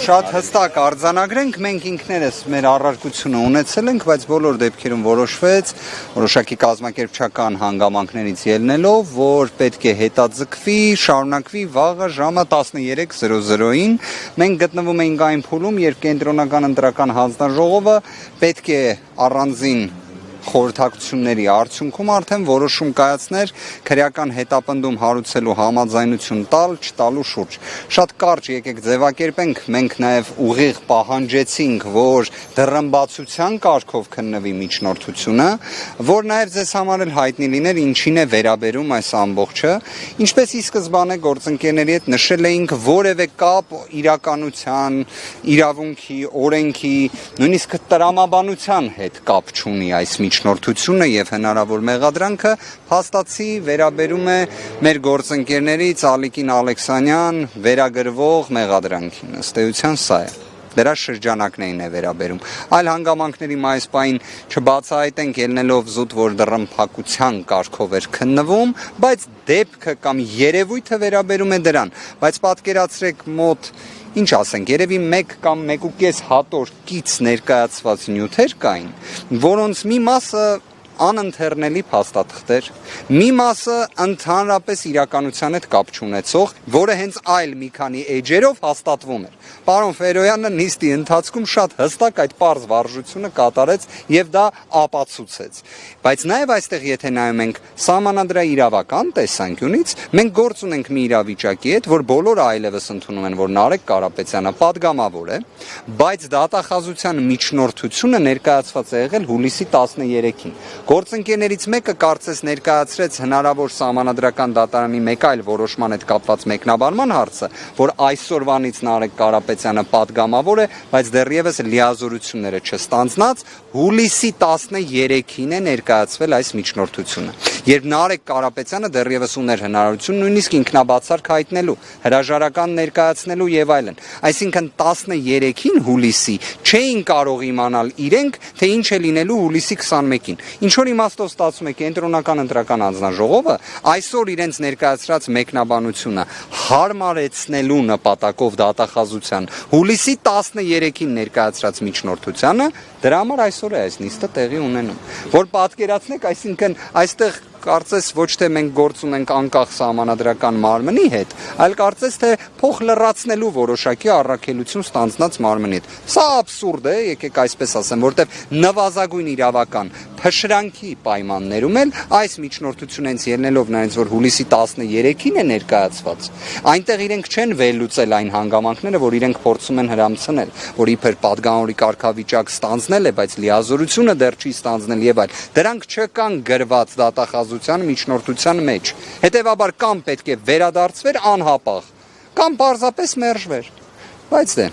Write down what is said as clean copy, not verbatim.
Շատ հստակ արձանագրենք, մենք ինքներս մեր առարկությունը ունեցել ենք, բայց բոլոր դեպքերում որոշվեց, որոշակի կազմակերպչական հանգամանքներից ելնելով, որ պետք է հետաձգվի, շարունակվի վաղը ժամը 13:00-ին։ Մենք գտնվում էինք այն փուլում, երբ կենտրոնական ընտրական հանձնաժողովը պետք է առանձին խորհրդակցությունների արդյունքում արդեն որոշում կայացներ քրեական հետապնդում հարուցելու համաձայնություն տալ, չտալու շուրջ։ Շատ կարճ եկեք ձևակերպենք, մենք նաև ուղիղ պահանջեցինք, որ դռնբացության կարգով քննվի միջնորդությունը, որ նաև ձեզ համար էլ հայտնի լիներ ինչին է վերաբերում այս ամբողջը, ինչպես ի սկզբանե գործընկերների հետ նշել էինք, որևէ կապ իրականության, իրավունքի, օրենքի, նույնիսկ տրամաբանության հետ կապ չունի այս միջնորդությունը եւ հնարավոր մեղադրանքը փաստացի վերաբերում է մեր գործընկերներից Ալիկին Ալեքսանյան վերագրվող մեղադրանքին, ըստ էության սա է։ Դրա շրջանակներին է վերաբերում։ Այլ հանգամանքների այս պահին չբացահայտենք ելնելով զուտ, որ դռնփակության կարգով էր քննվում, բայց դեպքը կամ երևույթը վերաբերում է դրան։ Բայց պատկերացրեք մոտ ինչ ասենք, երևի 1 կամ 1.5 հատոր կից ներկայացված նյութեր կային, որոնց մի մասը անընթեռնելի փաստաթղթեր, մի մասը ընդհանրապես իրականության հետ կապ չունեցող, որը հենց այլ մի քանի էջերով հաստատվում էր։ Պարոն Ֆերոյանը նիստի ընթացքում շատ հստակ այդ պարզ վարժությունը կատարեց եւ դա ապացուցեց։ Բայց նաեւ այստեղ եթե նայում ենք սահմանադրաիրավական տեսանկյունից, մենք գործ ունենք մի իրավիճակի հետ, որ բոլորը այլևս ընդունում են, որ Նարեկ Կարապետյանը падգամավոր է, բայց դատախազության միջնորդությունը ներկայացված է եղել հուլիսի 13-ին։ Գործընկերներից մեկը կարծես ներկայացրեց հնարավոր սահմանադրական դատարանի մեկ այլ որոշման հետ կապված մեկնաբանման հարցը, որ այսօրվանից Նարեկ Կարապետյանը падգամավոր է, բայց դեռևս լիազորությունները չստանձնած, հուլիսի 13-ին է ներկայացվել այս միջնորդությունը։ Երբ Նարեկ Կարապետյանը դեռևս ուներ հնարավորություն նույնիսկ ինքնաբացարկ հայտնելու, հրաժարական ներկայացնելու եւ այլն։ Այսինքն 13-ին հուլիսի չէին կարող իմանալ իրենք, թե ինչ է լինելու հուլիսի 21-ին։ Ինչ որ իմաստով ստացվում է կենտրոնական ընտրական հանձնաժողովը այսօր իրենց ներկայացրած մեկնաբանությունը հարմարեցնելու նպատակով դատախազության հուլիսի 13-ին ներկայացրած միջնորդությանը, դրա համար այսօր է այս նիստը տեղի ունենում։ Որ պատկերացնեք, այսինքն այստեղ կարծես ոչ թե մենք գործ ունենք անկախ սահմանադրական մարմնի հետ, այլ կարծես թե փոխ լրացնելու որոշակի առաքելություն ստանձնած մարմնի հետ։ Սա աբսուրդ է, եկեք այսպես ասեմ, որտեղ նվազագույն իրավական փշրանքի պայմաններում էլ այս միջնորդությունը հենց ելնելով նրանից, որ հուլիսի 13-ին է ներկայացված, այնտեղ իրենք չեն վերլուծել այն հանգամանքները, որ իրենք փորձում են հրամցնել, որ իբր падգամավորի կարգավիճակ ստանձնել է, բայց լիազորությունը դեռ չի ստանձնել եւ այլ։ Դրանք չկան գրված դատախազության միջնորդության մեջ։ Հետևաբար կամ պետք է վերադարձվեր անհապաղ, կամ պարզապես մերժվեր։ Բայց դե